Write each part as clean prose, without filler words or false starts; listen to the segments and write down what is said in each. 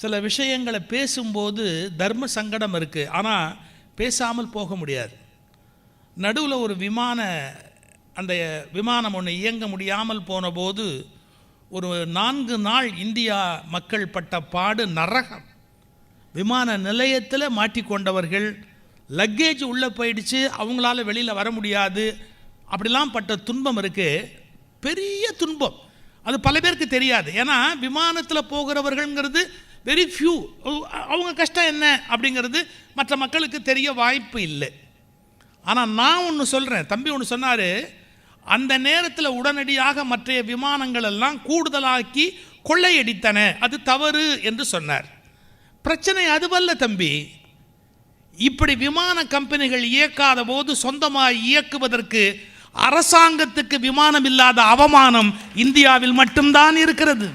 சில விஷயங்களை பேசும்போது தர்ம சங்கடம் இருக்குது, ஆனால் பேசாமல் போக முடியாது. நடுவில் ஒரு அந்த விமானம் ஒன்று இயங்க முடியாமல் போன போது ஒரு 4 நாள் இந்தியா மக்கள் பட்ட பாடு நரகம். விமான நிலையத்தில் மாட்டிக்கொண்டவர்கள், லக்கேஜ் உள்ளே போயிடுச்சு, அவங்களால வெளியில் வர முடியாது, அப்படிலாம் பட்ட துன்பம் இருக்குது. பெரிய துன்பம். அது பல பேருக்கு தெரியாது. ஏன்னா விமானத்தில் போகிறவர்கள்ங்கிறது வெரி ஃபியூ. அவங்க கஷ்டம் என்ன அப்படிங்கிறது மற்ற மக்களுக்கு தெரிய வாய்ப்பு இல்லை. ஆனால் நான் ஒன்று சொல்கிறேன், தம்பி ஒன்று சொன்னார், அந்த நேரத்தில் உடனடியாக மற்ற விமானங்கள் எல்லாம் கூடுதலாக்கி கொள்ளையடித்தன, அது தவறு என்று சொன்னார். பிரச்சனை அதுவல்ல தம்பி. இப்படி விமான கம்பெனிகள் இயக்காத போது சொந்தமாக இயக்குவதற்கு அரசாங்கத்துக்கு விமானம் இல்லாத அவமானம் இந்தியாவில் மட்டும்தான் இருக்கிறது.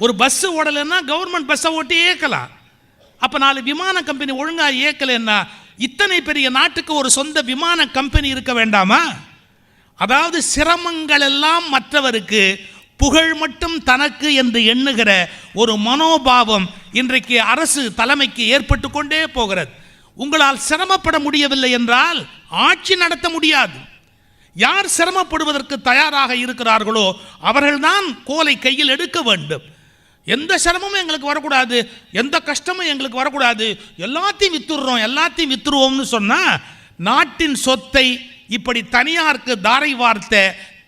ஒரு பஸ் ஓடலைன்னா கவர்மெண்ட் பஸ்ஸை ஓட்டி இயக்கலாம். அப்போ 4 விமான கம்பெனி ஒழுங்காக இயக்கலைன்னா இத்தனை பெரிய நாட்டுக்கு ஒரு சொந்த விமான கம்பெனி இருக்க வேண்டாமா? அதாவது சிரமங்கள் எல்லாம் மற்றவருக்கு, புகழ் மட்டும் தனக்கு என்று எண்ணுகிற ஒரு மனோபாவம் இன்றைக்கு அரசு தலைமைக்கு ஏற்பட்டு கொண்டே போகிறது. உங்களால் சிரமப்பட முடியவில்லை என்றால் ஆட்சி நடத்த முடியாது. யார் சிரமப்படுவதற்கு தயாராக இருக்கிறார்களோ அவர்கள்தான் கோலை கையில் எடுக்க வேண்டும். எந்த சிரமமும் எங்களுக்கு வரக்கூடாது, எந்த கஷ்டமும் எங்களுக்கு வரக்கூடாது, எல்லாத்தையும் வித்துருவோம்னு சொன்னால் நாட்டின் சொத்தை இப்படி தனியாருக்கு தாரை வார்த்த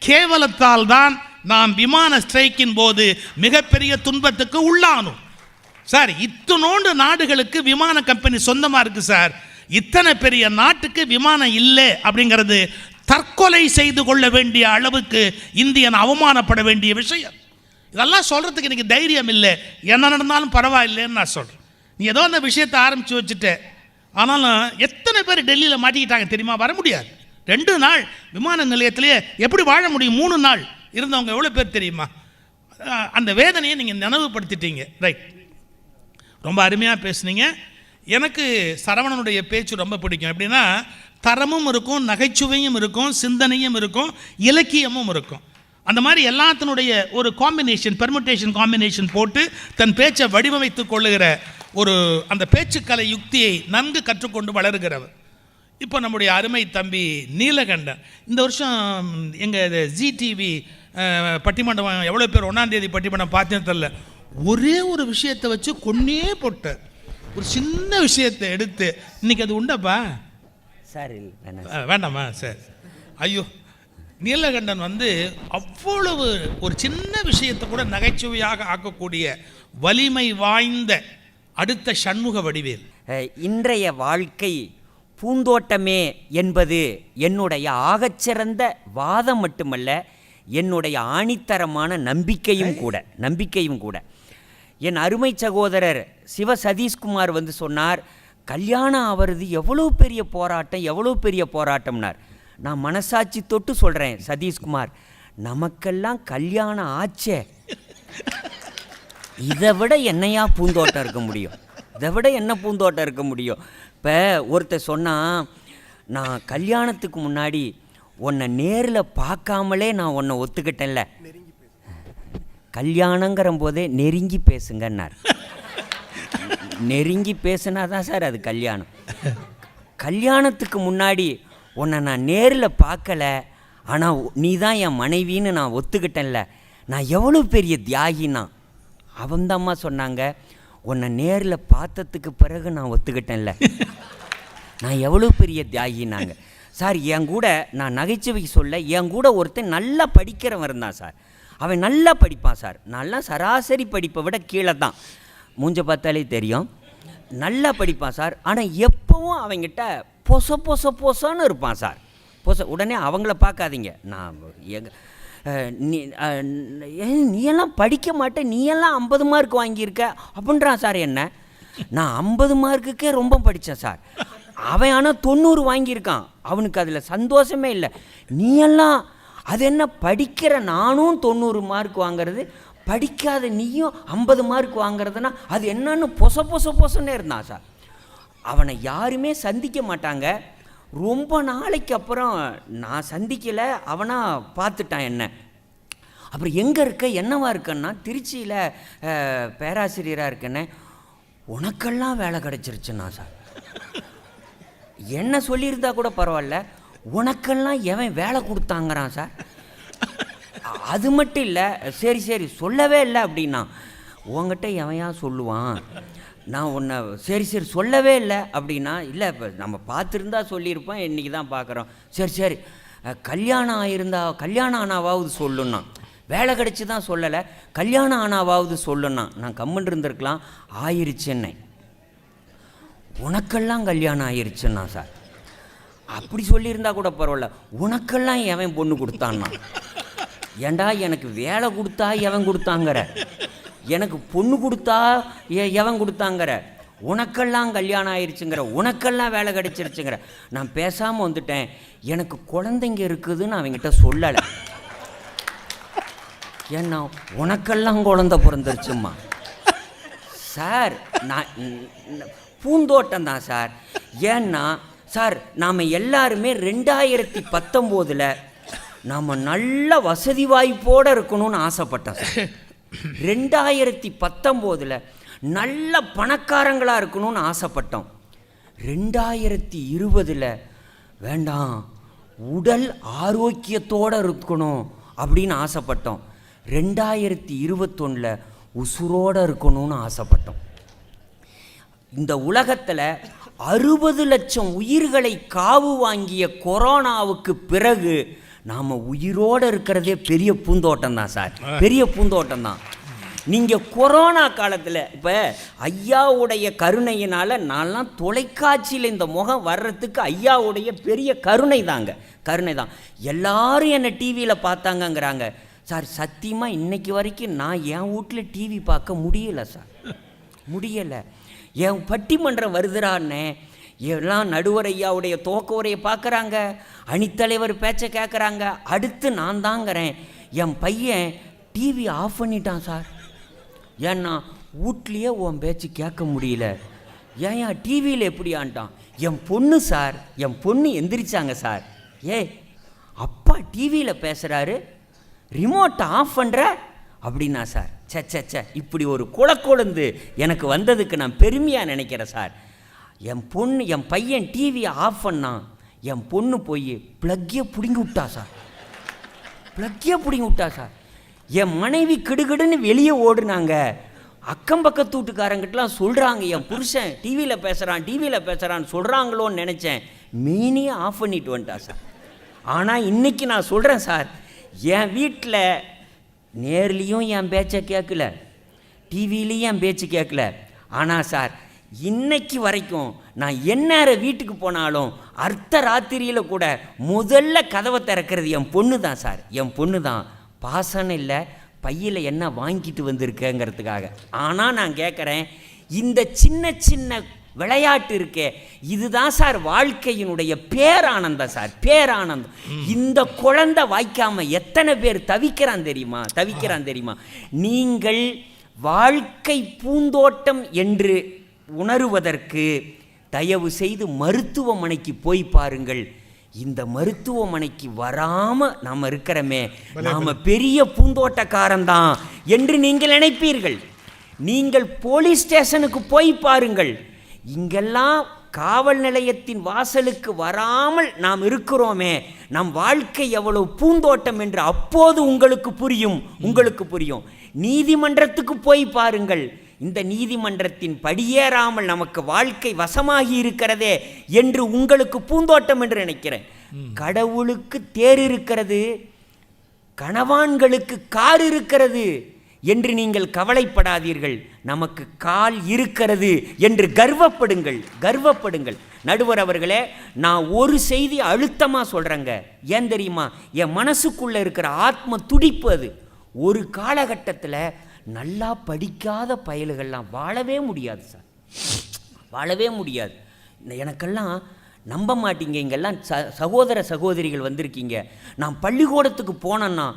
கேவலத்தால் தான் நாம் விமான ஸ்ட்ரைக்கின் போது மிகப்பெரிய துன்பத்துக்கு உள்ளானோம். சார், இத்தனோண்டு நாடுகளுக்கு விமான கம்பெனி சொந்தமாக இருக்குது சார். இத்தனை பெரிய நாட்டுக்கு விமானம் இல்லை அப்படிங்கிறது தற்கொலை செய்து கொள்ள வேண்டிய அளவுக்கு இந்தியன் அவமானப்பட வேண்டிய விஷயம். இதெல்லாம் சொல்கிறதுக்கு எனக்கு தைரியம் இல்லை. என்ன நடந்தாலும் பரவாயில்லைன்னு நான் சொல்கிறேன். நீ ஏதோ அந்த விஷயத்தை ஆரம்பித்து வச்சுட்ட. ஆனாலும் எத்தனை பேர் டெல்லியில் மாட்டிக்கிட்டாங்க தெரியுமா? வர முடியாது. 2 நாள் விமான நிலையத்திலேயே எப்படி வாழ முடியும்? 3 நாள் இருந்தவங்க எவ்வளோ பேர் தெரியுமா? அந்த வேதனையை நீங்கள் நினைவுபடுத்திட்டீங்க. ரைட், ரொம்ப அருமையாக பேசுனீங்க. எனக்கு சரவணனுடைய பேச்சு ரொம்ப பிடிக்கும். எப்படின்னா, தரமும் இருக்கும், நகைச்சுவையும் இருக்கும், சிந்தனையும் இருக்கும், இலக்கியமும் இருக்கும். அந்த மாதிரி எல்லாத்தினுடைய ஒரு காம்பினேஷன், பெர்முட்டேஷன் காம்பினேஷன் போட்டு தன் பேச்சை வடிவமைத்து கொள்ளுகிற அந்த பேச்சுக்கலை யுக்தியை நன்கு கற்றுக்கொண்டு வளருகிறவர். இப்போ நம்முடைய அருமை தம்பி நீலகண்டன் இந்த வருஷம் எங்கள் ஜிடிவி பட்டிமன்றம் எவ்வளோ பேர் 1ஆம் தேதி பட்டிமன்றம் பார்த்தேன்னு தெரில, ஒரே ஒரு விஷயத்தை வச்சு கொன்னே போட்டார். ஒரு சின்ன விஷயத்தை எடுத்து இன்னைக்கு அது உண்டப்பா சார் வேண்டாமா சார்? ஐயோ, நீலகண்டன் அவ்வளவு ஒரு சின்ன விஷயத்தை கூட நகைச்சுவையாக ஆக்கக்கூடிய வலிமை வாய்ந்த அடுத்த சண்முக வடிவேல். இன்றைய வாழ்க்கை பூந்தோட்டமே என்பது என்னுடைய ஆகச்சிறந்த வாதம் மட்டுமல்ல, என்னுடைய ஆணித்தரமான நம்பிக்கையும் கூட. என் அருமை சகோதரர் சிவ சதீஷ்குமார் சொன்னார், கல்யாணம் ஆவது எவ்வளோ பெரிய போராட்டம்னார். நான் மனசாட்சி தொட்டு சொல்கிறேன் சதீஷ்குமார், நமக்கெல்லாம் கல்யாணம் ஆச்சே, இதை விட என்னையா பூந்தோட்டம் இருக்க முடியும்? இப்போ ஒருத்தர் சொன்னால், நான் கல்யாணத்துக்கு முன்னாடி உன்னை நேரில் பார்க்காமலே நான் உன்னை ஒத்துக்கிட்டேன்ல, கல்யாணங்கிற போதே நெருங்கி பேசுங்கன்னார். நெருங்கி பேசுனா தான் சார் அது கல்யாணம். கல்யாணத்துக்கு முன்னாடி உன்னை நான் நேரில் பார்க்கல, ஆனால் நீ தான் என் மனைவின்னு நான் ஒத்துக்கிட்டேன்ல, நான் எவ்வளோ பெரிய தியாகினா. அவன்தாம்மா சொன்னாங்க, உன்னை நேரில் பார்த்ததுக்கு பிறகு நான் ஒத்துக்கிட்டேன்ல, நான் எவ்வளோ பெரிய தியாகினாங்க. சார், என் கூட நான் நகைச்சுவை சொல்ல, என் கூட ஒருத்தன் நல்லா படிக்கிறவன் இருந்தான் சார். அவன் நல்லா படிப்பான் சார். நல்லா சராசரி படிப்பை விட கீழே தான், மூஞ்ச பார்த்தாலே தெரியும், நல்லா படிப்பான் சார். ஆனால் எப்போவும் அவங்கிட்ட பொசன்னு இருப்பான் சார். உடனே அவங்கள பார்க்காதீங்க, நான் நீ எல்லாம் படிக்க மாட்டேன், நீ எல்லாம் 50 மார்க் வாங்கியிருக்க அப்படின்றான் சார். என்ன, நான் 50 மார்க்குக்கே ரொம்ப படித்தேன் சார். அவன் ஆனால் 90 வாங்கியிருக்கான். அவனுக்கு அதில் சந்தோஷமே இல்லை. நீ எல்லாம் அது என்ன, படிக்கிற நானும் 90 மார்க் வாங்கிறது, படிக்காத நீயும் 50 மார்க் வாங்கிறதுனா அது என்னன்னு பொசன்னே இருந்தான் சார். அவனை யாருமே சந்திக்க மாட்டாங்க. ரொம்ப நாளைக்கு அப்புறம் நான் சந்திக்கலை, அவனா பார்த்துட்டான் என்ன. அப்புறம் எங்கே இருக்க, என்னவா இருக்கன்னா, திருச்சியில் பேராசிரியராக இருக்கேன்னு. உனக்கெல்லாம் வேலை கிடச்சிருச்சுண்ணா சார். என்ன சொல்லியிருந்தா கூட பரவாயில்ல, உனக்கெல்லாம் எவன் வேலை கொடுத்தாங்கிறான் சார். அது மட்டும் இல்லை, சரி சரி சொல்லவே இல்லை அப்படின்னா, உங்ககிட்ட எவன் ஏன் சொல்லுவான், நான் உன்னை சரி சரி சொல்லவே இல்லை அப்படின்னா, இல்லை இப்போ நம்ம பார்த்துருந்தா சொல்லியிருப்பேன், இன்றைக்கி தான் பார்க்குறோம். சரி சரி கல்யாணம் ஆயிருந்தா, கல்யாணம் ஆனாவாவது சொல்லுன்னா, வேலை கிடச்சி தான் சொல்லலை, கல்யாணம் ஆனாவாவது சொல்லுன்னா நான் கம்முன்னு இருந்திருக்கலாம். ஆயிருச்சுன்னே. உனக்கெல்லாம் கல்யாணம் ஆயிருச்சுன்னா சார். அப்படி சொல்லியிருந்தா கூட பரவாயில்ல, உனக்கெல்லாம் எவன் பொண்ணு கொடுத்தான்னா. ஏண்டா எனக்கு வேலை கொடுத்தா எவன் கொடுத்தாங்கிற, எனக்கு பொண்ணு கொடுத்தா எவன் கொடுத்தாங்கிற, உனக்கெல்லாம் கல்யாணம் ஆயிடுச்சுங்கிற, உனக்கெல்லாம் வேலை கிடைச்சிருச்சுங்கிற. நான் பேசாமல் வந்துட்டேன். எனக்கு குழந்தைங்க இருக்குதுன்னு அவங்ககிட்ட சொல்லலை. ஏன்னா உனக்கெல்லாம் குழந்தை பிறந்துருச்சும்மா சார். நான் பூந்தோட்டம் தான் சார். ஏன்னா சார், நாம் எல்லாருமே 2019 நாம் நல்ல வசதி வாய்ப்போடு இருக்கணும்னு ஆசைப்பட்டோம் சார். 2019 நல்ல பணக்காரங்களாக இருக்கணும்னு ஆசைப்பட்டோம். 2020 வேண்டாம், உடல் ஆரோக்கியத்தோடு இருக்கணும் அப்படின்னு ஆசைப்பட்டோம். 2021 உசுரோடு இருக்கணும்னு ஆசைப்பட்டோம். இந்த உலகத்தில் 60 லட்சம் உயிர்களை காவு வாங்கிய கொரோனாவுக்கு பிறகு நாம் உயிரோடு இருக்கிறதே பெரிய பூந்தோட்டம் தான் சார், பெரிய பூந்தோட்டம் தான். நீங்கள் கொரோனா காலத்தில் இப்போ ஐயாவுடைய கருணையினால் நான்லாம் தொலைக்காட்சியில் இந்த முகம் வர்றதுக்கு ஐயாவுடைய பெரிய கருணை தாங்க, கருணை தான். எல்லாரும் என்னை டிவியில் பார்த்தாங்கங்கிறாங்க சார். சத்தியமாக இன்னைக்கு வரைக்கும் நான் என் வீட்டில் டிவி பார்க்க முடியலை சார், முடியலை. என் பட்டிமன்றம் வருதுறான்னே, எல்லாம் நடுவர் ஐயாவுடைய துவக்க உரையை பார்க்குறாங்க, அணித்தலைவர் பேச்சை கேட்குறாங்க, அடுத்து நான் தாங்கிறேன். என் பையன் டிவி ஆஃப் பண்ணிட்டான் சார். ஏன்னா வீட்லேயே உன் பேச்சு கேட்க முடியல. ஏன் டிவியில் எப்படி ஆண்டான்? என் பொண்ணு சார், என் பொண்ணு எந்திரிச்சாங்க சார். அப்பா டிவியில் பேசுகிறாரு, ரிமோட்டை ஆஃப் பண்ணுற அப்படின்னா சார். சே இப்படி ஒரு குளக்கொழுந்து எனக்கு வந்ததுக்கு நான் பெருமையாக நினைக்கிறேன் சார். என் பையன் டிவியை ஆஃப் பண்ணான், என் பொண்ணு போய் ப்ளக்கே பிடுங்கி விட்டா சார், ப்ளக்கே பிடுங்கி விட்டா சார். என் மனைவி கிடுகிடுன்னு வெளியே ஓடுனாங்க. அக்கம் பக்கத்து வீட்டுக்காரங்கிட்டலாம் சொல்கிறாங்க, என் புருஷன் டிவியில் பேசுகிறான்னு சொல்கிறாங்களோன்னு நினச்சேன். மெயினே ஆஃப் பண்ணிட்டு வந்துட்டா சார். ஆனால் இன்றைக்கி நான் சொல்கிறேன் சார், என் வீட்டில் நேர்லேயும் என் பேச்சை கேட்கல, டிவிலையும் என் பேச்சு கேட்கல. ஆனால் சார், இன்னைக்கு வரைக்கும் நான் எந்நேர வீட்டுக்கு போனாலும் அர்த்த ராத்திரியில் கூட முதல்ல கதவை திறக்கிறது என் பொண்ணு தான் சார், என் பொண்ணு தான். பாசனம் இல்லை, பையில் என்ன வாங்கிட்டு வந்திருக்கேங்கிறதுக்காக. ஆனால் நான் கேட்குறேன், இந்த சின்ன சின்ன விளையாட்டு இருக்கே, இதுதான் சார் வாழ்க்கையினுடைய பேரானந்தம் சார், பேரானந்தம். இந்த குழந்தை வாய்க்காம எத்தனை பேர் தவிக்கிறான் தெரியுமா? நீங்கள் வாழ்க்கை பூந்தோட்டம் என்று உணருவதற்கு தயவு செய்து மருத்துவமனைக்கு போய் பாருங்கள். இந்த மருத்துவமனைக்கு வராமல் நாம் இருக்கிறோமே, நாம் பெரிய பூந்தோட்டக்காரன்தான் என்று நீங்கள் நினைப்பீர்கள். நீங்கள் போலீஸ் ஸ்டேஷனுக்கு போய் பாருங்கள். இங்கெல்லாம் காவல் நிலையத்தின் வாசலுக்கு வராமல் நாம் இருக்கிறோமே, நம் வாழ்க்கை எவ்வளவு பூந்தோட்டம் என்று அப்போது உங்களுக்கு புரியும். நீதிமன்றத்துக்கு போய் பாருங்கள். இந்த நீதிமன்றத்தின் படியேறாமல் நமக்கு வாழ்க்கை வசமாகி இருக்கிறதே என்று உங்களுக்கு பூந்தோட்டம் என்று நினைக்கிறேன். கடவுளுக்கு தேர் இருக்கிறது, கணவான்களுக்கு கார் இருக்கிறது என்று நீங்கள் கவலைப்படாதீர்கள். நமக்கு கால் இருக்கிறது என்று கர்வப்படுங்கள். நடுவர் அவர்களே, நான் ஒரு செய்தி அழுத்தமாக சொல்கிறேங்க. ஏன் தெரியுமா? என் மனசுக்குள்ளே இருக்கிற ஆத்ம துடிப்பு அது. ஒரு காலகட்டத்தில் நல்லா படிக்காத பயல்கள்லாம் வாழவே முடியாது சார், வாழவே முடியாது. எனக்கெல்லாம் நம்ப மாட்டீங்க, இங்கெல்லாம் சகோதர சகோதரிகள் வந்திருக்கீங்க. நான் பள்ளிக்கூடத்துக்கு போனேன்னா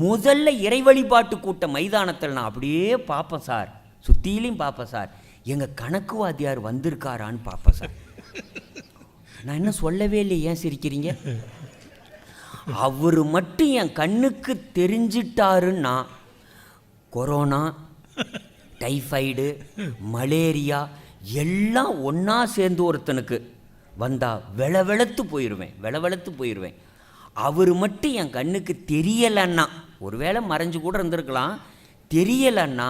முதல்ல இறை வழிபாட்டு கூட்ட மைதானத்தில் நான் அப்படியே பார்ப்பேன் சார், சுற்றிலையும் பார்ப்பேன் சார், எங்கள் கணக்கு வாத்தியார் வந்திருக்காரான்னு பார்ப்பேன் சார். நான் என்ன சொல்லவே இல்லை, ஏன் சிரிக்கிறீங்க? அவர் மட்டும் என் கண்ணுக்கு தெரிஞ்சிட்டாருன்னா கொரோனா, டைஃபாய்டு, மலேரியா எல்லாம் ஒன்றா சேர்ந்து ஒருத்தனுக்கு வந்தா வெளவெளத்து போயிடுவேன். அவர் மட்டும் என் கண்ணுக்கு தெரியலைன்னா, ஒருவேளை மறைஞ்சு கூட இருந்திருக்கலாம், தெரியலைன்னா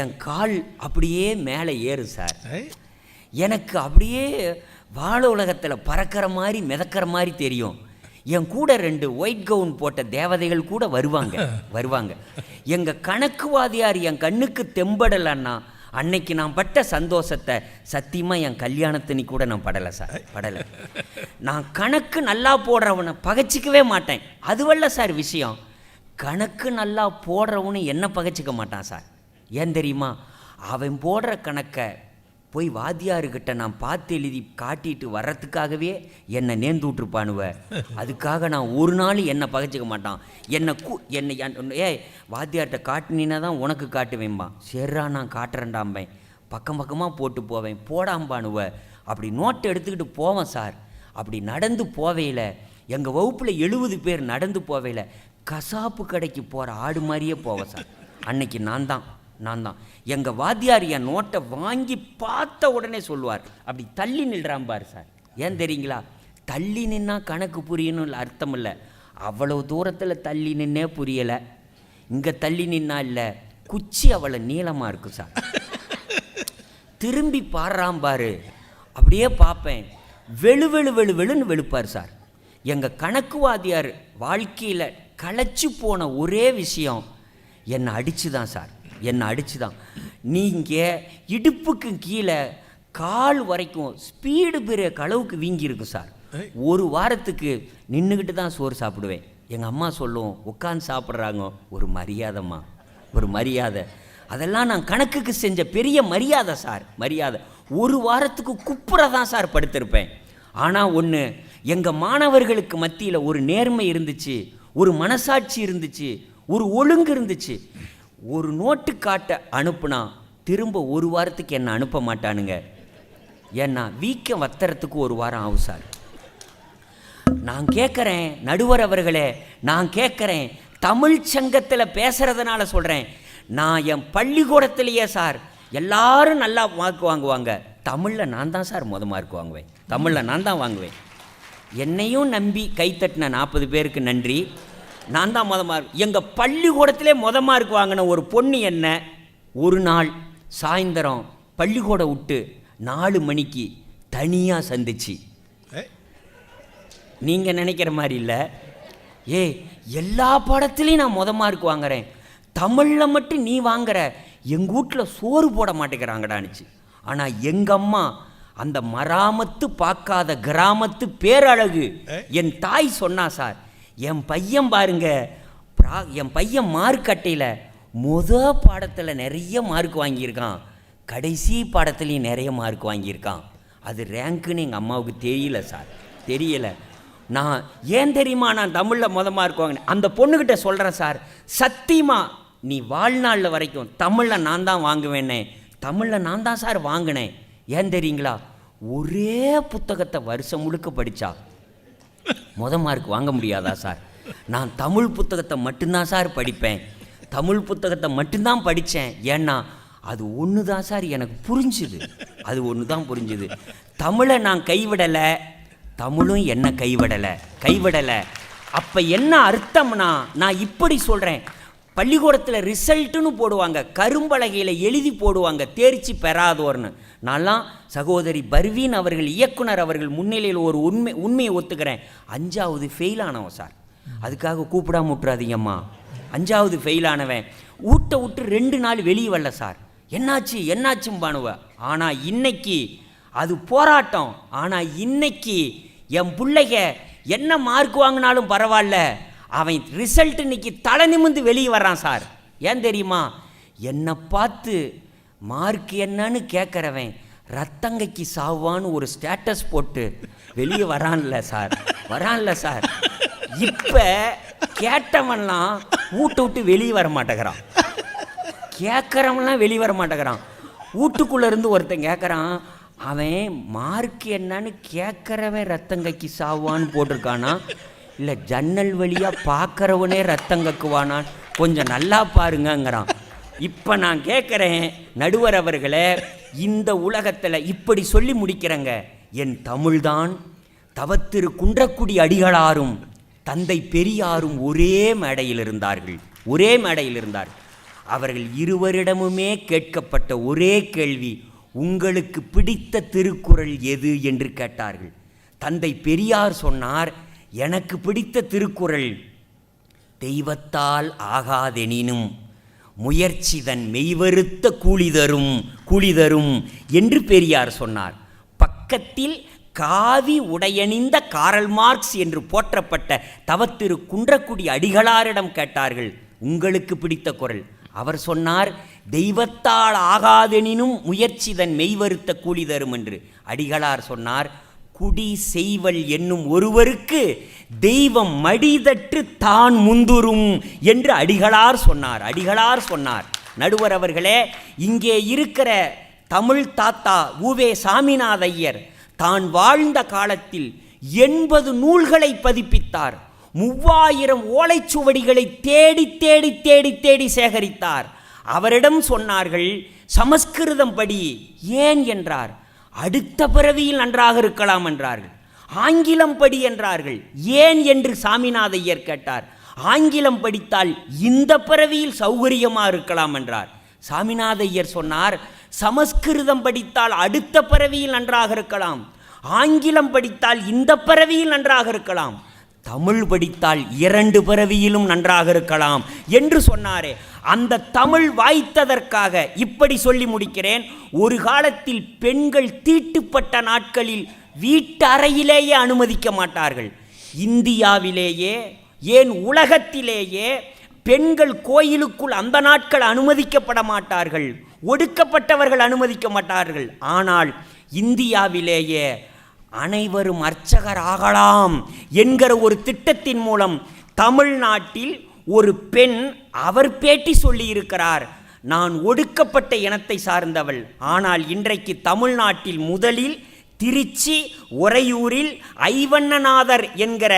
என் கால் அப்படியே மேலே ஏறும் சார். எனக்கு அப்படியே வாழ உலகத்தில் பறக்கிற மாதிரி மிதக்கிற மாதிரி தெரியும். என் கூட 2 ஒயிட் கவுன் போட்ட தேவதைகள் கூட வருவாங்க. எங்கள் கணக்குவாதியார் என் கண்ணுக்கு தெம்படலைன்னா அன்னைக்கு நான் பட்ட சந்தோஷத்தை சத்தியமாக என் கல்யாணத்தினி கூட நான் படலை. நான் கணக்கு நல்லா போடுறவனை பகைச்சிக்கவே மாட்டேன். அதுவல்ல சார் விஷயம். கணக்கு நல்லா போடுறவனு என்ன பகைச்சிக்க மாட்டான் சார். ஏன் தெரியுமா? அவன் போடுற கணக்கை போய் வாத்தியாருக்கிட்ட நான் பார்த்து எழுதி காட்டிட்டு வர்றதுக்காகவே என்னை நேர்ந்து விட்டுருப்பானுவ. அதுக்காக நான் ஒரு நாள் என்னை பகைச்சிக்க மாட்டான். என்னை வாத்தியார்கிட்ட காட்டினீன்னா தான் உனக்கு காட்டுவேன்பா. சரிடா நான் காட்டுறேன்டாம்பேன். பக்கமாக போட்டு போவேன். போடாம்பானுவ. அப்படி நோட்டை எடுத்துக்கிட்டு போவேன் சார். அப்படி நடந்து போவையில் எங்கள் வகுப்பில் 70 பேர் நடந்து போவையில் கசாப்பு கடைக்கு போகிற ஆடு மாதிரியே போவேன் சார். அன்னைக்கு நான் தான் எங்கள் வாத்தியார் என் நோட்டை வாங்கி பார்த்த உடனே சொல்லுவார், அப்படி தள்ளி நில்றாம்பார் சார். ஏன் தெரியுங்களா? தள்ளி நின்னா கணக்கு புரியணும் அர்த்தம் இல்லை. அவ்வளோ தூரத்தில் தள்ளி நின்னே புரியலை. இங்கே தள்ளி நின்னா இல்லை, குச்சி அவ்வளோ நீளமாக இருக்கும் சார். திரும்பி பாடுறாம்பாரு. அப்படியே பார்ப்பேன். வெளுன்னு வெளுப்பார் சார். எங்கள் கணக்கு வாத்தியார் வாழ்க்கையில் களைச்சி போன ஒரே விஷயம் என்னை அடிச்சு தான் சார். நீங்கள் இடுப்புக்கு கீழே கால் வரைக்கும் ஸ்பீடு பிரேக் அளவுக்கு வீங்கியிருக்கும் சார். ஒரு வாரத்துக்கு நின்றுக்கிட்டு தான் சோறு சாப்பிடுவேன். எங்கள் அம்மா சொல்லும், உட்காந்து சாப்பிட்றாங்க, ஒரு மரியாதை. அதெல்லாம் நான் கணக்குக்கு செஞ்ச பெரிய மரியாதை சார். ஒரு வாரத்துக்கு குப்புற தான் சார் படுத்திருப்பேன். ஆனால் ஒன்று, எங்கள் மாணவர்களுக்கு மத்தியில் ஒரு நேர்மை இருந்துச்சு, ஒரு மனசாட்சி இருந்துச்சு, ஒரு ஒழுங்கு இருந்துச்சு. ஒரு நோட்டு காட்ட அனுப்புனா திரும்ப ஒரு வாரத்துக்கு என்ன அனுப்ப மாட்டானுங்க. ஏன்னா வீக்கம் வத்துறதுக்கு ஒரு வாரம் ஆகும் சார். நான் கேட்குறேன் நடுவர் அவர்களே, தமிழ் சங்கத்தில் பேசுகிறதுனால சொல்கிறேன். நான் என் பள்ளிக்கூடத்திலேயே சார் எல்லாரும் நல்லா மார்க் வாங்குவாங்க. தமிழில் நான் தான் சார் மார்க் வாங்குவேன். என்னையும் நம்பி கைத்தட்டின 40 பேருக்கு நன்றி. நான் தான் மார்க். எங்கள் பள்ளிக்கூடத்திலே மார்க் வாங்கின ஒரு பொண்ணு என்ன ஒரு நாள் சாயந்தரம் பள்ளிக்கூடம் விட்டு 4 மணிக்கு தனியாக சந்திச்சு. நீங்கள் நினைக்கிற மாதிரி இல்லை. எல்லா பாடத்துலேயும் நான் மார்க் வாங்குறேன், தமிழில் மட்டும் நீ வாங்குற, எங்கள் வீட்டில் சோறு போட மாட்டேங்கிறாங்கடான்னுச்சு. ஆனால் எங்கள் அம்மா அந்த மராமத்து பார்க்காத கிராமத்து பேரழகு என் தாய் சொன்னா சார். என் பையன் பாருங்க, என் பையன் மார்க் அட்டையில் பாடத்தில் நிறைய மார்க் வாங்கியிருக்கான், கடைசி பாடத்துலேயும் நிறைய மார்க் வாங்கியிருக்கான். அது ரேங்க்குன்னு எங்கள் அம்மாவுக்கு தெரியலை. நான் ஏன் தெரியுமா நான் தமிழில் மார்க் வாங்கினேன்? அந்த பொண்ணுக்கிட்ட சொல்கிறேன் சார், சத்தியமா நீ வாழ்நாளில் வரைக்கும் தமிழில் நான் தான் வாங்குவேன்னே. தமிழில் நான் தான் சார் வாங்கினேன். ஏன் தெரியுங்களா? ஒரே புத்தகத்தை வருஷம் முழுக்க படித்தா மார்க் வாங்க முடியாதா சார்? நான் தமிழ் புத்தகத்தை மட்டும்தான் சார் படிப்பேன். தமிழ் புத்தகத்தை மட்டும்தான் படித்தேன். ஏன்னா அது ஒன்று தான் சார் எனக்கு புரிஞ்சுது. தமிழை நான் கைவிடலை, தமிழும் என்ன கைவிடலை. அப்போ என்ன அர்த்தம்னா, நான் இப்படி சொல்கிறேன். பள்ளிக்கூடத்தில் ரிசல்ட்டுன்னு போடுவாங்க, கரும்பலகையில் எழுதி போடுவாங்க, தேர்ச்சி பெறாதோர்னு. நான்லாம் சகோதரி பர்வீன் அவர்கள், இயக்குனர் அவர்கள் முன்னிலையில் ஒரு உண்மையை ஒத்துக்கிறேன். 5வது ஃபெயில் ஆனவன் சார். அதுக்காக கூப்பிடாம விட்டுறாதீங்கம்மா. 5வது ஃபெயில் ஆனவன் விட்டு 2 நாள் வெளியே வரல சார். என்னாச்சும் பானுவ. ஆனால் இன்னைக்கு அது போராட்டம். ஆனால் இன்னைக்கு என் பிள்ளைங்க என்ன மார்க் வாங்கினாலும் பரவாயில்ல, அவன் ரிசல்ட் இன்னைக்கு தலை நிமிந்து வெளியே வர்றான் சார். ஏன் தெரியுமா? என்னை பார்த்து மார்க் என்னன்னு கேட்குறவன் ரத்தங்கைக்கு சாவான்னு ஒரு ஸ்டேட்டஸ் போட்டு வெளியே வரான்ல சார். இப்போ கேட்டவன்லாம் விட்டு வெளியே வர மாட்டேங்கிறான். கேட்குறவன்லாம் வெளியே வர மாட்டேங்கிறான். வீட்டுக்குள்ளே இருந்து ஒருத்தன் கேட்குறான், அவன் மார்க் என்னன்னு கேட்குறவன் ரத்தங்கைக்கு சாவான்னு போட்டிருக்கானா, இல்லை ஜன்னல் வழியாக பார்க்குறவனே ரத்தம் கக்குவானான், கொஞ்சம் நல்லா பாருங்கங்கிறான். இப்போ நான் கேட்குறேன் நடுவர் அவர்களே, இந்த உலகத்தில் இப்படி சொல்லி முடிக்கிறேங்க. என் தமிழ்தான் தவத்திரு குன்றக்குடி அடிகளாரும் தந்தை பெரியாரும் ஒரே மேடையில் இருந்தார்கள். அவர்கள் இருவரிடமுமே கேட்கப்பட்ட ஒரே கேள்வி, உங்களுக்கு பிடித்த திருக்குறள் எது என்று கேட்டார்கள். தந்தை பெரியார் சொன்னார், எனக்கு பிடித்த திருக்குறள் தெய்வத்தால் ஆகாதெனினும் முயற்சிதன் மெய்வருத்த கூலி தரும் என்று பெரியார் சொன்னார். பக்கத்தில் காவி உடையணிந்த காரல் மார்க்ஸ் என்று போற்றப்பட்ட தவத்திரு குன்றக்குடி அடிகளாரிடம் கேட்டார்கள், உங்களுக்கு பிடித்த குறள். அவர் சொன்னார், தெய்வத்தால் ஆகாதெனினும் முயற்சிதன் மெய்வருத்த கூலி தரும் என்று. அடிகளார் சொன்னார், குடி செய்வல் என்னும் ஒருவருக்கு தெய்வம் மடிதற்று தான் முந்துரும் என்று அடிகளார் சொன்னார். நடுவர் அவர்களே, இங்கே இருக்கிற தமிழ் தாத்தா உவே சாமிநாத ஐயர் தான் வாழ்ந்த காலத்தில் 80 நூல்களை பதிப்பித்தார். 3000 ஓலைச்சுவடிகளை தேடி தேடி தேடி தேடி சேகரித்தார். அவரிடம் சொன்னார்கள், சமஸ்கிருதம் படி. ஏன் என்றார். அடுத்த பிறவியில் நன்றாக இருக்கலாம் என்றார்கள். ஆங்கிலம் படி என்றார்கள். ஏன் என்று சாமிநாத ஐயர் கேட்டார். ஆங்கிலம் படித்தால் இந்த பிறவியில் சௌகரியமாக இருக்கலாம் என்றார். சாமிநாத ஐயர் சொன்னார், சமஸ்கிருதம் படித்தால் அடுத்த பிறவியில் நன்றாக இருக்கலாம், ஆங்கிலம் படித்தால் இந்த பிறவியில் நன்றாக இருக்கலாம், தமிழ் படித்தால் 2 பிறவியிலும் நன்றாக இருக்கலாம் என்று சொன்னாரே. அந்த தமிழ் வாய்த்ததற்காக இப்படி சொல்லி முடிக்கிறேன். ஒரு காலத்தில் பெண்கள் தீட்டுப்பட்ட நாட்களில் வீட்டு அறையிலேயே அனுமதிக்க மாட்டார்கள். இந்தியாவிலேயே ஏன் உலகத்திலேயே பெண்கள் கோயிலுக்குள் அந்த நாட்கள் அனுமதிக்கப்பட மாட்டார்கள், ஒடுக்கப்பட்டவர்கள் அனுமதிக்க மாட்டார்கள். ஆனால் இந்தியாவிலேயே அனைவரும் அர்ச்சகர் ஆகலாம் என்கிற ஒரு திட்டத்தின் மூலம் தமிழ்நாட்டில் ஒரு பெண் அவர் பேட்டி சொல்லியிருக்கிறார், நான் ஒடுக்கப்பட்ட இனத்தை சார்ந்தவள், ஆனால் இன்றைக்கு தமிழ்நாட்டில் முதலில் திருச்சி உறையூரில் ஐவண்ணநாதர் என்கிற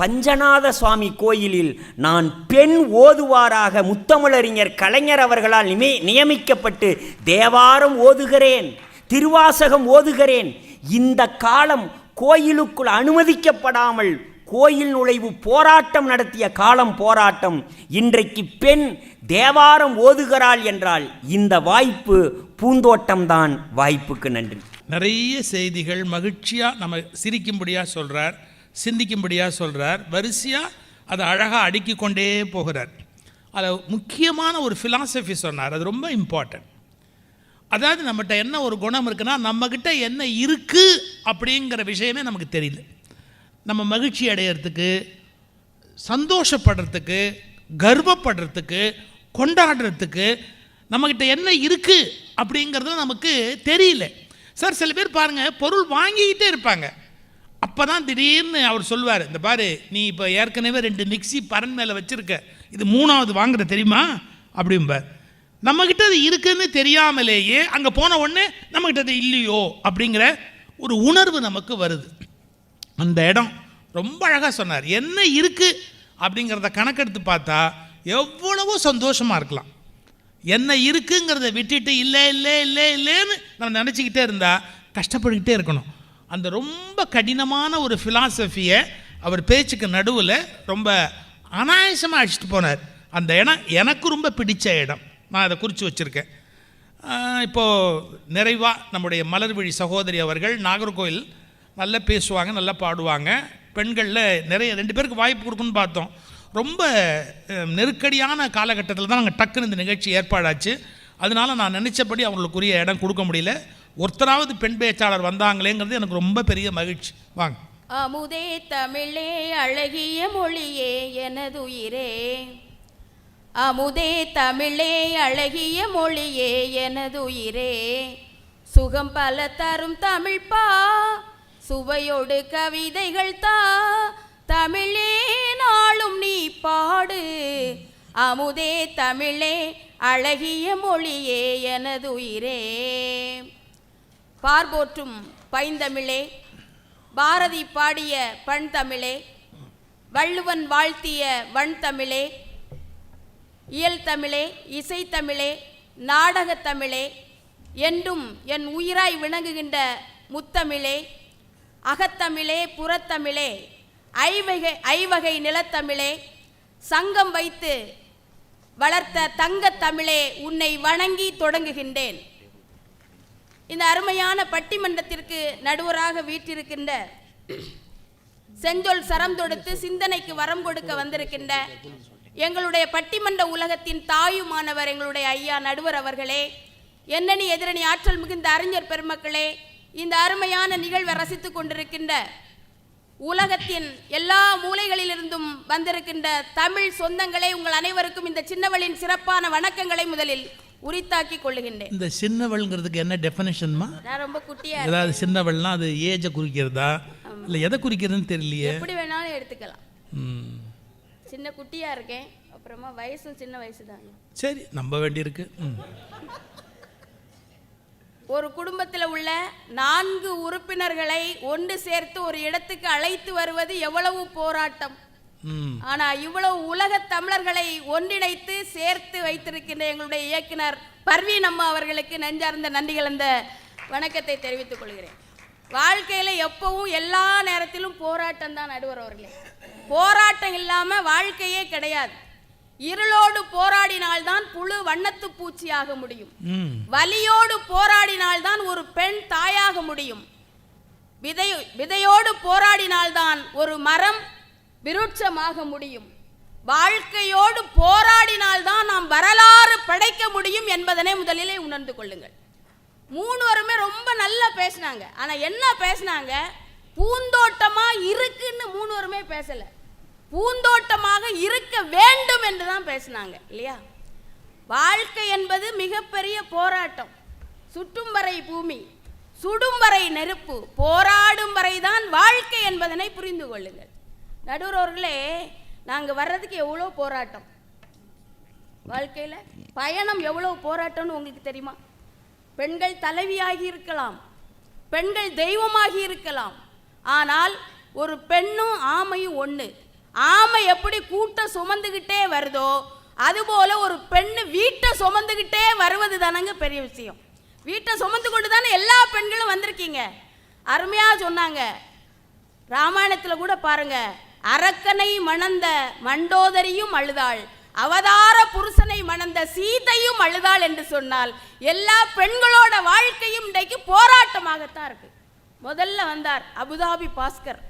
பஞ்சநாத சுவாமி கோயிலில் நான் பெண் ஓதுவாராக முத்தமிழறிஞர் கலைஞர் அவர்களால் நியமிக்கப்பட்டு தேவாரம் ஓதுகிறேன், திருவாசகம் ஓதுகிறேன். இந்த காலம் கோயிலுக்குள் அனுமதிக்கப்படாமல் கோயில் நுழைவு போராட்டம் நடத்திய காலம் போராட்டம். இன்றைக்கு பெண் தேவாரம் ஓதுகிறாள் என்றால் இந்த வாய்ப்பு பூந்தோட்டம்தான். வாய்ப்புக்கு நன்றி. நிறைய செய்திகள் மகிழ்ச்சியாக நம்ம சிரிக்கும்படியாக சொல்கிறார், சிந்திக்கும்படியாக சொல்கிறார், வரிசையாக அதை அழகாக அடுக்கி கொண்டே போகிறார். அதில் முக்கியமான ஒரு ஃபிலாசபி சொன்னார், அது ரொம்ப இம்பார்ட்டன்ட். அதாவது நம்மகிட்ட என்ன ஒரு குணம் இருக்குன்னா, நம்மக்கிட்ட என்ன இருக்குது அப்படிங்கிற விஷயமே நமக்கு தெரியல. நம்ம மகிழ்ச்சி அடையிறதுக்கு, சந்தோஷப்படுறதுக்கு, கர்வப்படுறதுக்கு, கொண்டாடுறதுக்கு நம்மக்கிட்ட என்ன இருக்குது அப்படிங்கிறது நமக்கு தெரியல. சார் சில பேர் பாருங்கள், பொருள் வாங்கிக்கிட்டே இருப்பாங்க. அப்போ தான் திடீர்னு அவர் சொல்லுவார், இந்த பாரு நீ இப்போ ஏற்கனவே 2 மிக்சி பரன் மேலே வச்சுருக்க, இது 3வது வாங்குற தெரியுமா அப்படிம்பார். நம்மக்கிட்ட அது இருக்குதுன்னு தெரியாமலேயே அங்கே போன உடனே நம்மக்கிட்ட அது இல்லையோ அப்படிங்கிற ஒரு உணர்வு நமக்கு வருது. அந்த இடம் ரொம்ப அழகாக சொன்னார். என்ன இருக்குது அப்படிங்கிறத கணக்கெடுத்து பார்த்தா எவ்வளவோ சந்தோஷமாக இருக்கலாம். என்ன இருக்குங்கிறத விட்டுட்டு இல்லைன்னு நம்ம நினச்சிக்கிட்டே இருந்தால் கஷ்டப்பட்டுக்கிட்டே இருக்கணும். அந்த ரொம்ப கடினமான ஒரு ஃபிலாசபியை அவர் பேச்சுக்கு நடுவில் ரொம்ப அனாயாசமாக அழைச்சிட்டு போனார். அந்த இடம் எனக்கு ரொம்ப பிடிச்ச இடம், நான் அதை குறித்து வச்சுருக்கேன். இப்போது நிறைவாக நம்முடைய மலர்விழி சகோதரி அவர்கள் நாகர்கோவில் நல்லா பேசுவாங்க, நல்லா பாடுவாங்க. பெண்களில் நிறைய 2 பேருக்கு வாய்ப்பு கொடுக்குன்னு பார்த்தோம். ரொம்ப நெருக்கடியான காலகட்டத்தில் தான் நாங்கள் டக்குன்னு இந்த நிகழ்ச்சி ஏற்பாடாச்சு. அதனால் நான் நினச்சபடி அவங்களுக்குரிய இடம் கொடுக்க முடியல. ஒருத்தராவது பெண் பேச்சாளர் வந்தாங்களேங்கிறது எனக்கு ரொம்ப பெரிய மகிழ்ச்சி. வாங்க. அமுதே தமிழே அழகிய மொழியே எனதுயிரே, அமுதே தமிழே அழகிய மொழியே எனதுயிரே, சுகம் பல தரும் தமிழ் பா, சுவையோடு கவிதைகள் தா, தமிழே நாளும் நீ பாடு, அமுதே தமிழே அழகிய மொழியே எனதுயிரே. பார்போற்றும் பைந்தமிழே, பாரதி பாடிய பண்தமிழே, வள்ளுவன் வாழ்த்திய வண்தமிழே, இயல் தமிழே, இசைத்தமிழே, நாடகத் தமிழே, என்றும் என் உயிராய் விளங்குகின்ற முத்தமிழே, அகத்தமிழே, புறத்தமிழே, ஐவகை நிலத்தமிழே, சங்கம் வைத்து வளர்த்த தங்கத்தமிழே, உன்னை வணங்கி தொடங்குகின்றேன். இந்த அருமையான பட்டிமன்றத்திற்கு நடுவராக வீற்றிருக்கின்ற, செஞ்சொல் சரம் தொடுத்து சிந்தனைக்கு வரம் கொடுக்க வந்திருக்கின்ற எங்களுடைய பட்டிமன்ற உலகத்தின் தாயுமானவர் எங்களுடைய ஐயா நடுவர் அவர்களே, எண்ணணி எதிரணி ஆற்றல் மிகுந்த அறிஞர் பெருமக்களே, இந்த அருமையான நிகழ்வை ரசித்துக் கொண்டிருக்கின்ற உலகத்தின் எல்லா மூலைகளிலிருந்தும் வந்திருக்கின்ற தமிழ் சொந்தங்களே, உங்கள் அனைவருக்கும் இந்த சின்னவளின் சிறப்பான வணக்கங்களை முதலில் உரித்தாக்கி கொள்ளுகின்றேன். இந்த சின்னவள்ங்கிறதுக்கு என்ன டெஃபினேஷன்மா? நான் ரொம்ப குட்டியா, ஏதாவது சின்னவள்னா அது ஏஜை குறிக்கிறதா இல்லை எதை குறிக்கிறதுன்னு தெரியலையே. எப்படி வேணாலும் எடுத்துக்கலாம். சின்ன குட்டியா இருக்கேன், அப்புறமா வயசும் சின்ன வயசு தான். சரி, நம்ப வேண்டியிருக்கு. ஒரு குடும்பத்தில் உள்ள 4 உறுப்பினர்களை ஒன்று சேர்த்து ஒரு இடத்துக்கு அழைத்து வருவது எவ்வளவு போராட்டம். ஆனா இவ்வளவு உலக தமிழர்களை ஒன்றிணைத்து சேர்த்து வைத்திருக்கின்ற எங்களுடைய இயக்குனர் பர்வீன் அம்மா அவர்களுக்கு நெஞ்சார்ந்த நன்றிகள், அந்த வணக்கத்தை தெரிவித்துக் கொள்கிறேன். வாழ்க்கையில எப்பவும் எல்லா நேரத்திலும் போராட்டம் தான் நடுவர் அவர்களே. போராட்டம் இல்லாம வாழ்க்கையே கிடையாது. இருளோடு போராடினால்தான் புழு வண்ணத்து பூச்சியாக முடியும். வலியோடு போராடினால்தான் ஒரு பெண் தாயாக முடியும். விதையோடு போராடினால்தான் ஒரு மரம் விருட்சமாக முடியும். வாழ்க்கையோடு போராடினால்தான் நாம் வரலாறு படைக்க முடியும் என்பதனை முதலிலே உணர்ந்து கொள்ளுங்கள். 3 பேருமே ரொம்ப நல்லா பேசினாங்க. ஆனா என்ன பேசினாங்க? பூந்தோட்டமா இருக்குன்னு 3 பேருமே பேசல, பூந்தோட்டமாக இருக்க வேண்டும் என்று தான் பேசினாங்க இல்லையா? வாழ்க்கை என்பது மிகப்பெரிய போராட்டம். சுட்டும் வரை பூமி, சுடும் வரை நெருப்பு, போராடும் வரைதான் வாழ்க்கை என்பதனை புரிந்து கொள்ளுங்கள். நடுவர் அவர்களே, நாங்கள் வர்றதுக்கு எவ்வளோ போராட்டம், வாழ்க்கையில் பயணம் எவ்வளோ போராட்டம்னு உங்களுக்கு தெரியுமா? பெண்கள் தலைவியாகி இருக்கலாம், பெண்கள் தெய்வமாகி இருக்கலாம், ஆனால் ஒரு பெண்ணும் ஆமையும் ஒன்று. ஆமை எப்படி கூட்டம் சுமந்துக்கிட்டே வருதோ அதுபோல ஒரு பெண்ணு வீட்டை சுமந்துக்கிட்டே வருவது தானங்க பெரிய விஷயம். வீட்டை சுமந்து கொண்டு தானே எல்லா பெண்களும் வந்திருக்கீங்க. அருமையாக சொன்னாங்க. ராமாயணத்தில் கூட பாருங்க, அரக்கனை மணந்த மண்டோதரியும் அழுதாள், அவதார புருஷனை மணந்த சீதையும் அழுதாள் என்று சொன்னால் எல்லா பெண்களோட வாழ்க்கையும் இன்றைக்கு போராட்டமாகத்தான் இருக்கு. முதல்ல வந்தார் அபுதாபி பாஸ்கர்.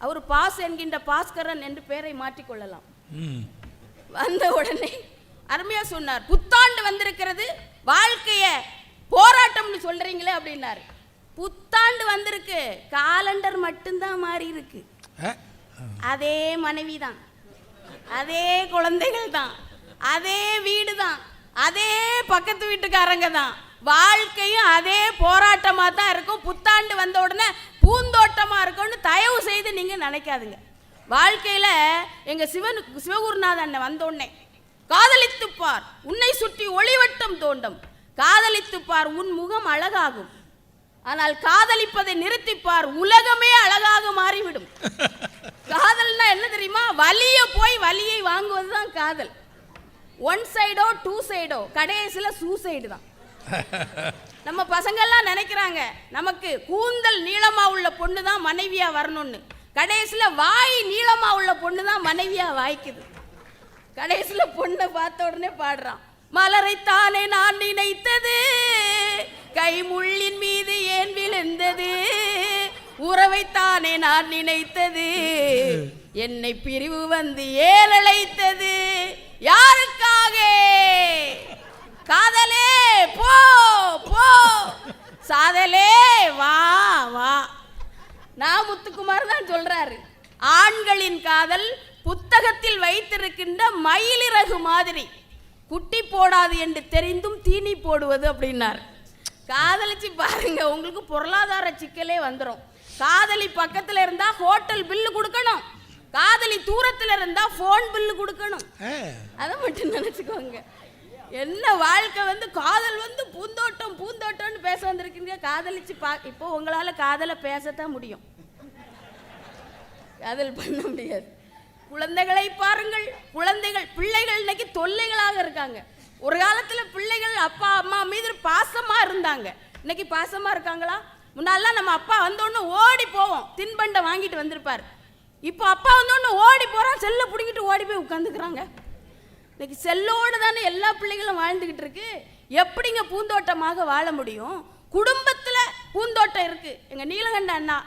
அவர் பாஸ் என்கின்ற பாஸ்கரன் என்று பெயரை மாற்றிக்கொள்ளலாம். வந்த உடனே அருமையா சொன்னார், புத்தாண்டு வந்திருக்கிறது, வாழ்க்கைய போராட்டம்னு சொல்றீங்களே அப்படின்னாரு. புத்தாண்டு வந்திருக்கு, காலண்டர் மட்டும்தான் மாறி இருக்கு. அதே மனைவி தான், அதே குழந்தைகள் தான், அதே வீடு தான், அதே பக்கத்து வீட்டுக்காரங்க தான், வாழ்க்கையும் அதே போராட்டமா தான் இருக்கும். புத்தாண்டு வந்த உடனே பூந்தோட்டமா இருக்கும்னு தயவு செய்து நீங்க நினைக்காதுங்க. வாழ்க்கையில எங்க சிவகுருநாதன் அண்ணன் வந்த உடனே, காதலித்து பார் உன்னை சுற்றி ஒளிவட்டம் தோண்டும், காதலித்து பார் உன் முகம் அழகாகும், ஆனால் காதலிப்பதை நிறுத்திப்பார் உலகமே அழகாக மாறிவிடும். காதல்னா என்ன தெரியுமா? வலிய போய் வலியை வாங்குவதுதான் காதல். 1 சைடோ 2 சைடோ, கடைசியில் சூசைடு தான். நம்ம பசங்கள்லாம் நினைக்கிறாங்க நமக்கு கூந்தல் நீளமா உள்ள பொண்ணு தான் மனைவியா வரணும்னு, கடைசியில் வாய் நீளமா உள்ள பொண்ணு தான் மனைவியா வாய்க்குது. கடைசியில் பொண்ணை பார்த்த உடனே பாடுறான், மலரைத்தானே நான் நினைத்தது, கைமுள்ளின் மீது ஏன் விழுந்தது, உறவைத்தானே நான் நினைத்தது, என்னை பிரிவு வந்து ஏன் அழைத்தது, யாருக்காக? காதலே போ போ, சாதலே வா வா. நான் முத்துக்குமார் தான் சொல்றாரு, ஆண்களின் காதல் புத்தகத்தில் வைத்திருக்கின்ற மயிலிறகு மாதிரி, குட்டி போடாது என்று தெரிந்தும் தீனி போடுவது அப்படின்னார். காதலிச்சு பாருங்க, உங்களுக்கு பொருளாதார சிக்கலே வந்துடும். காதலி பக்கத்தில் இருந்தா ஹோட்டல் பில்லு கொடுக்கணும், காதலி தூரத்தில் இருந்தா போன் பில்லு கொடுக்கணும். அதை மட்டும் நினைச்சுக்கோங்க. என்ன வாழ்க்கை வந்து காதல் வந்து பூந்தோட்டம் பூந்தோட்டம்னு பேச வந்திருக்கீங்க. காதலிச்சு இப்போ உங்களால காதலை பேசத்தான் முடியும், காதல் பண்ண முடியாது. குழந்தைகளை பாருங்கள். பிள்ளைகள் இன்னைக்கு தொல்லைகளாக இருக்காங்க. ஒரு காலத்துல பிள்ளைகள் அப்பா அம்மா மீது பாசமா இருந்தாங்க. இன்னைக்கு பாசமா இருக்காங்களா? முன்னாலாம் நம்ம அப்பா வந்தோன்னு ஓடி போவோம், தின்பண்டம் வாங்கிட்டு வந்திருப்பார். இப்போ அப்பா வந்தோன்னு ஓடி போறான், செல்லை பிடிங்கிட்டு ஓடி போய் உட்காந்துக்கிறாங்க. இன்னைக்கு செல்லோடு தானே எல்லா பிள்ளைகளும் வாழ்ந்துகிட்டு இருக்கு. எப்படிங்க பூந்தோட்டமாக வாழ முடியும்? குடும்பத்துல பூந்தோட்டம் இருக்கு. எங்க நீலகண்ட அண்ணா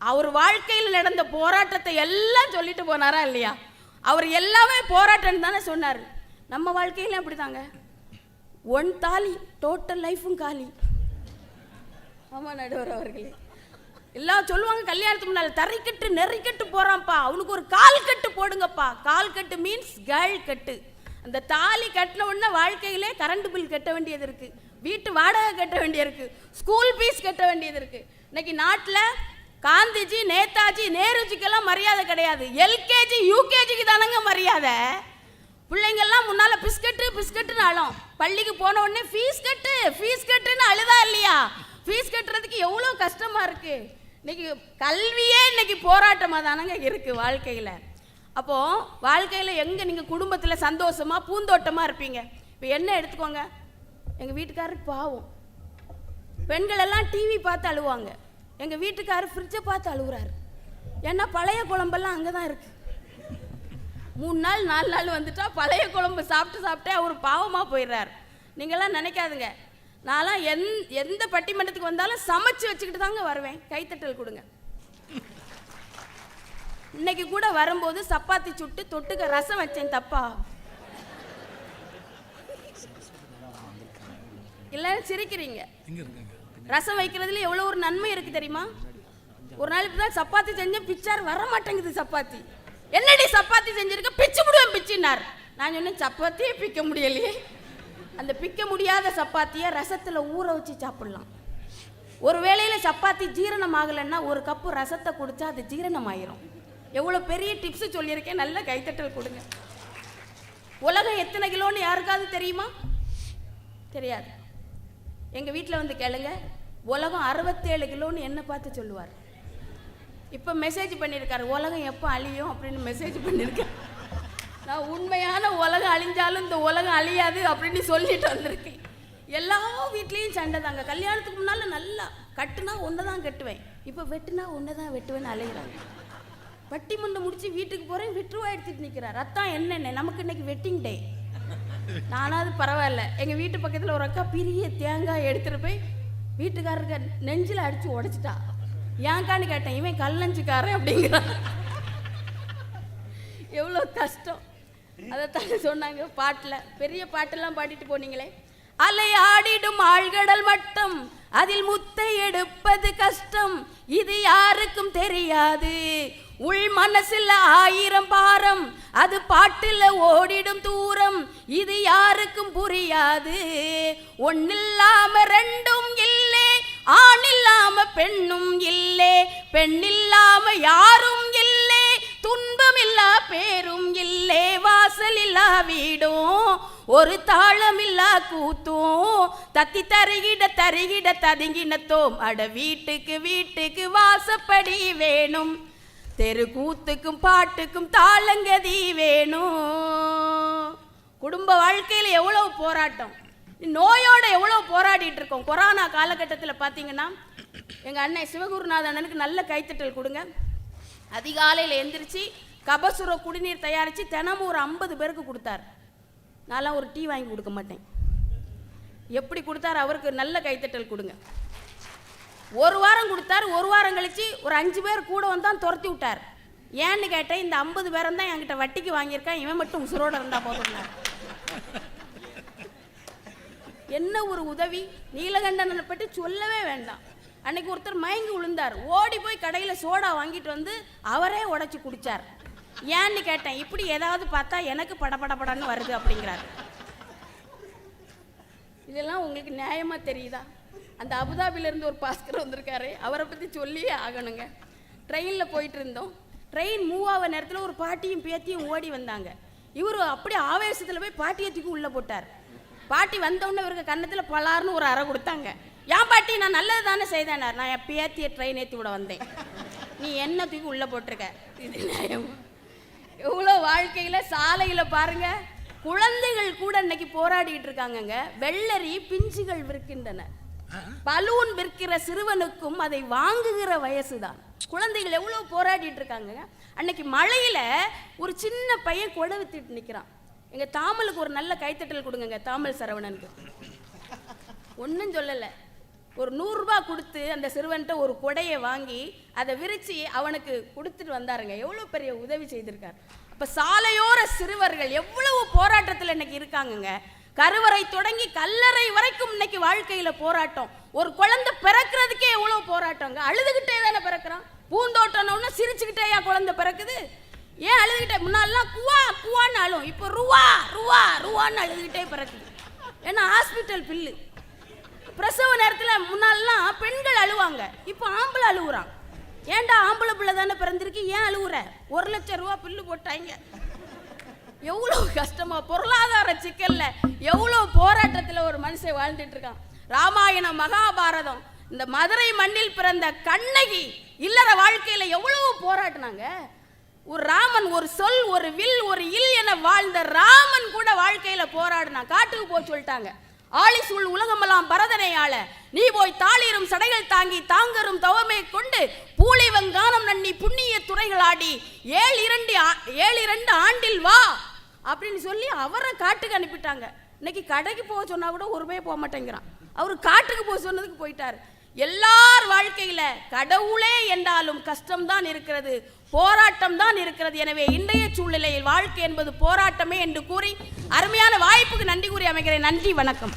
அவர் வாழ்க்கையில் நடந்த போராட்டத்தை எல்லாம் சொல்லிட்டு போனாரா இல்லையா? அவர் எல்லாமே போராட்டம் தானே சொன்னார். நம்ம வாழ்க்கையில அப்படிதாங்க. ஒன் தாலி டோட்டல் லைஃபும் காலி. ஆமா நடுவர் அவர்களே, எல்லாம் சொல்லுவாங்க கல்யாணத்துக்கு முன்னால் தறிக்கட்டு நெறிக்கட்டு போறான்ப்பா, அவனுக்கு ஒரு கால் கட்டு போடுங்கப்பா. கால் கட்டு மீன்ஸ் கேர்ள் கட்டு. அந்த தாலி கட்டின உடனே வாழ்க்கையிலே கரண்ட் பில் கட்ட வேண்டியது இருக்கு, வீட்டு வாடகை கட்ட வேண்டியது இருக்கு, ஸ்கூல் ஃபீஸ் கட்ட வேண்டியது இருக்கு. இன்னைக்கு நாட்டில் காந்திஜி, நேதாஜி, நேருஜிக்கெல்லாம் மரியாதை கிடையாது. எல்கேஜி யூகேஜிக்கு தானங்க மரியாதை. பிள்ளைங்கெல்லாம் முன்னால பிஸ்கட்டுன்னு அழும். பள்ளிக்கு போன உடனே ஃபீஸ் கட்டுன்னு அழுதா இல்லையா? ஃபீஸ் கட்டுறதுக்கு எவ்வளோ கஷ்டமா இருக்கு. இன்னைக்கு கல்வியே இன்னைக்கு போராட்டமாக தானங்க இருக்கு வாழ்க்கையில். அப்போ வாழ்க்கையில் எங்க நீங்க குடும்பத்தில் சந்தோஷமா பூந்தோட்டமா இருப்பீங்க? இப்போ என்ன எடுத்துக்கோங்க, எங்க வீட்டுக்காரருக்கு பாவம், பெண்கள் எல்லாம் டிவி பார்த்து அழுவாங்க. எங்க வீட்டுக்காரர் ஃப்ரிட்ஜை பார்த்து அழுகுறாரு. ஏன்னா பழைய குழம்பெல்லாம் அங்கே தான் இருக்கு. 3 நாள் 4 நாள் வந்துட்டா பழைய குழம்பு சாப்பிட்டே அவர் பாவமாக போயிடுறாரு. நீங்களாம் நினைக்காதுங்க, நான்லாம் எந்த பட்டிமன்றத்துக்கு வந்தாலும் சமைச்சு வச்சுக்கிட்டு தாங்க வருவேன். கைத்தட்டல் கொடுங்க. இன்னைக்கு கூட வரும்போது சப்பாத்தி சுட்டு தொட்டுக்க ரசம் வச்சேன், தப்பா? இல்ல சிரிக்கிறீங்க. ரசம் வைக்கிறதுல எவ்வளவு ஒரு நன்மை இருக்கு தெரியுமா? ஒரு நாள் இப்பதான் சப்பாத்தி செஞ்சேன், பிச்சார் வர மாட்டேங்குது சப்பாத்தி. என்னடி சப்பாத்தி செஞ்சிருக்க? பிச்சு முடியும் பிச்சுனார். நான் சொன்னேன் சப்பாத்தியே பிக்க முடியலையே. அந்த பிக்க முடியாத சப்பாத்தியை ரசத்துல ஊற வச்சு சாப்பிடலாம். ஒரு வேளையில சப்பாத்தி ஜீரணம் ஆகலைன்னா 1 கப்பு ரசத்தை குடிச்சா அது ஜீரணம் ஆயிரும். எவ்வளவு பெரிய டிப்ஸ் சொல்லியிருக்கேன், நல்ல கைத்தட்டல் கொடுங்க. உலகம் எத்தனை கிலோன்னு யாருக்காவது தெரியுமா? தெரியாது. எங்க வீட்டில் வந்து கேளுங்க, உலகம் 67 கிலோன்னு என்ன பார்த்து சொல்லுவார். இப்போ மெசேஜ் பண்ணியிருக்காரு, உலகம் எப்போ அழியும் அப்படின்னு மெசேஜ் பண்ணியிருக்காரு. நான் உண்மையான உலகம் அழிஞ்சாலும் இந்த உலகம் அழியாது அப்படின்னு சொல்லிட்டு வந்திருக்கேன். எல்லா வீட்லேயும் சண்டை தாங்க. கல்யாணத்துக்கு முன்னால் நல்லா கட்டுனா ஒன்று தான் கட்டுவேன், இப்போ வெட்டுனா ஒன்று தான் வெட்டுவேன்னு அலைகிறாங்க. பட்டிமன்றம் முடிச்சு வீட்டுக்கு போகிறேன், வெட்டுருவா எடுத்துட்டு நிற்கிறார். அத்தான் என்னென்ன நமக்கு இன்னைக்கு வெட்டிங் டே. நானாவது பரவாயில்ல, எங்கள் வீட்டு பக்கத்தில் ஒரு அக்கா பெரிய தேங்காய் எடுத்துகிட்டு போய் வீட்டுக்காரருக்கு நெஞ்சில் அடித்து உடைச்சிட்டா. ஏன்கான்னு கேட்டேன், இவன் கல்லஞ்சுக்காரன் அப்படிங்கிறான். எவ்வளோ கஷ்டம். அதைத்தாங்க சொன்னாங்க பாட்டில். பெரிய பாட்டெல்லாம் பாடிட்டு போனீங்களே. அலை ஆடிடும் ஆழ்கடல் மட்டம், அதில் முத்தை எடுப்பது கஷ்டம், இது யாருக்கும் தெரியாது. உள் மனசில் 1000 பாரம், அது பாட்டில் ஓடிடும் தூரம், இது யாருக்கும் புரியாது. ஒன்னில்லாம 2ம் இல்லே, ஆண் இல்லாம பெண்ணும் இல்லே, பெண் இல்லாம யாரும் இல்லே, துன்பம் இல்லா பேரும் இல்லே, வாசல் இல்லா வீடும் ஒரு தாளம் இல்லா கூத்தும், தத்தி தருகிட ததுங்கினத்தோம், அட வீட்டுக்கு வாசப்படி வேணும், தெரு கூத்துக்கும் பாட்டுக்கும் தாளங்கதி வேணும். குடும்ப வாழ்க்கையில் எவ்வளவு போராட்டம், நோயோட எவ்வளோ போராடிட்டு இருக்கோம். கொரோனா காலகட்டத்தில் பார்த்தீங்கன்னா எங்கள் அண்ணன் சிவகுருநாத அண்ணனுக்கு நல்ல கைத்தட்டல் கொடுங்க. அதிகாலையில் எந்திரிச்சு கபசுர குடிநீர் தயாரித்து தினமும் ஒரு 50 பேருக்கு கொடுத்தார். நான்லாம் ஒரு டீ வாங்கி கொடுக்க மாட்டேன். எப்படி கொடுத்தார் அவருக்கு நல்ல கைத்தட்டல் கொடுங்க. 1 வாரம் கொடுத்தார். 1 வாரம் கழிச்சு ஒரு 5 பேர் கூட வந்தான், துரத்தி விட்டார். ஏன்னு கேட்டேன், இந்த 50 பேரும் தான் என்கிட்ட வட்டிக்கு வாங்கியிருக்கான், இவன் மட்டும் உசுரோட இருந்தா போதும்னார். என்ன ஒரு உதவி. நீலகண்டனை பற்றி சொல்லவே வேண்டாம். அன்னைக்கு ஒருத்தர் மயங்கி விழுந்தார், ஓடி போய் கடையில் சோடா வாங்கிட்டு வந்து அவரே உடைச்சி குடித்தார். ஏன்னு கேட்டேன், இப்படி ஏதாவது பார்த்தா எனக்கு படபடன்னு வருது அப்படிங்கிறார். இதெல்லாம் உங்களுக்கு நியாயமாக தெரியுதா? அந்த அபுதாபிலேருந்து ஒரு பாஸ்கர் வந்திருக்காரு, அவரை பற்றி சொல்லியே ஆகணுங்க. ட்ரெயினில் போயிட்டு இருந்தோம். ட்ரெயின் மூவ் ஆக நேரத்தில் ஒரு பாட்டியும் பேத்தியும் ஓடி வந்தாங்க. இவர் அப்படி ஆவேசத்தில் போய் பாட்டியை தூக்கி உள்ளே போட்டார். பாட்டி வந்தவுடனே இவருக்கு கன்னத்தில் பலார்னு ஒரு அறை கொடுத்தாங்க. ஏன் பாட்டி, நான் நல்லது தானே செய்தேனார். நான் என் பேத்தியை ட்ரெயின் ஏற்றி விட வந்தேன், நீ என்ன தூக்கி உள்ளே போட்டிருக்க, இது நியாயம்? எவ்வளோ வாழ்க்கையில சாலையில பாருங்க, குழந்தைகள் கூட இன்னைக்கு போராடிட்டு இருக்காங்கங்க. வெள்ளரி பிஞ்சுகள் விற்கின்றன. பலூன் விற்கிற சிறுவனுக்கும் அதை வாங்குகிற வயசுதான். குழந்தைகள் எவ்வளவு போராடிட்டு இருக்காங்க. அன்னைக்கு மழையில ஒரு சின்ன பையன் கொடை வித்துட்டு நிக்கிறான். எங்க தாமலுக்கு ஒரு நல்ல கைத்தட்டல் கொடுங்க. தாமல் சரவணனுக்கு ஒன்றும் சொல்லலை. ஒரு 100 ரூபாய் கொடுத்து அந்த சிறுவன்கிட்ட ஒரு கொடையை வாங்கி அதை விரிச்சு அவனுக்கு கொடுத்துட்டு வந்தாருங்க. எவ்வளோ பெரிய உதவி செய்திருக்கார். அப்போ சாலையோர சிறுவர்கள் எவ்வளவு போராட்டத்தில் இன்னைக்கு இருக்காங்கங்க. கருவறை தொடங்கி கல்லறை வரைக்கும் இன்னைக்கு வாழ்க்கையில போராட்டம். ஒரு குழந்தை பிறக்கிறதுக்கே எவ்வளவு போராட்டங்க. அழுதுகிட்டே தானே பிறக்கிறான். பூந்தோட்டம்னு சிரிச்சுக்கிட்டேயா குழந்தை பிறக்குது? ஏன் அழுதுகிட்டே? முன்னாலாம் குவா குவான்னு அழும், இப்போ ருவா ருவா ருவான்னு அழுதுகிட்டே பிறக்குது. ஏன்னா ஹாஸ்பிட்டல் பில்லு. பிரசவ நேரத்தில் முன்னாலாம் பெண்கள் அழுவாங்க, இப்போ ஆம்பளை அழுகுறான். ஏன்டா ஆம்பளை பிள்ளை தானே பிறந்திருக்கு, ஏன் அழுகுற? 1 லட்சம் ரூபா பில்லு போட்டாங்க. எவ்வளோ கஷ்டமா, பொருளாதார சிக்கல்ல எவ்வளோ போராட்டத்தில் ஒரு மனுஷன் வாழ்ந்துட்டு இருக்கான். ராமாயணம் மகாபாரதம், இந்த மதுரை மண்ணில் பிறந்த கண்ணகி இல்லற வாழ்க்கையில எவ்வளவு போராட்டினாங்க. ஒரு ராமன், ஒரு சொல், ஒரு வில், ஒரு இல் என வாழ்ந்த ராமன் கூட வாழ்க்கையில போராடினான். காட்டுக்கு போய் சொல்லிட்டாங்க, ஆளி சூழ் உலகமெல்லாம் பரதனை ஆள, நீ போய் தாளிரும் சடைகள் தாங்கி தாங்கரும் தவமே கொண்டு பூளை வங்கானம் நன்னி புண்ணிய துறைகள் ஆடி 7 ஆண்டில் வா அப்படின்னு சொல்லி அவரை காட்டுக்கு அனுப்பிட்டாங்க. இன்னைக்கு கடைக்கு போக சொன்னா கூட ஒருமே போக மாட்டேங்கிறான். அவரு காட்டுக்கு போக சொன்னதுக்கு போயிட்டாரு. எல்லார் வாழ்க்கையில கடவுளே என்றாலும் கஷ்டம்தான் இருக்கிறது, போராட்டம் தான் இருக்கிறது. எனவே இன்றைய சூழ்நிலையில் வாழ்க்கை என்பது போராட்டமே என்று கூறி அருமையான வாய்ப்புக்கு நன்றி கூறி அமைகிறேன். நன்றி, வணக்கம்.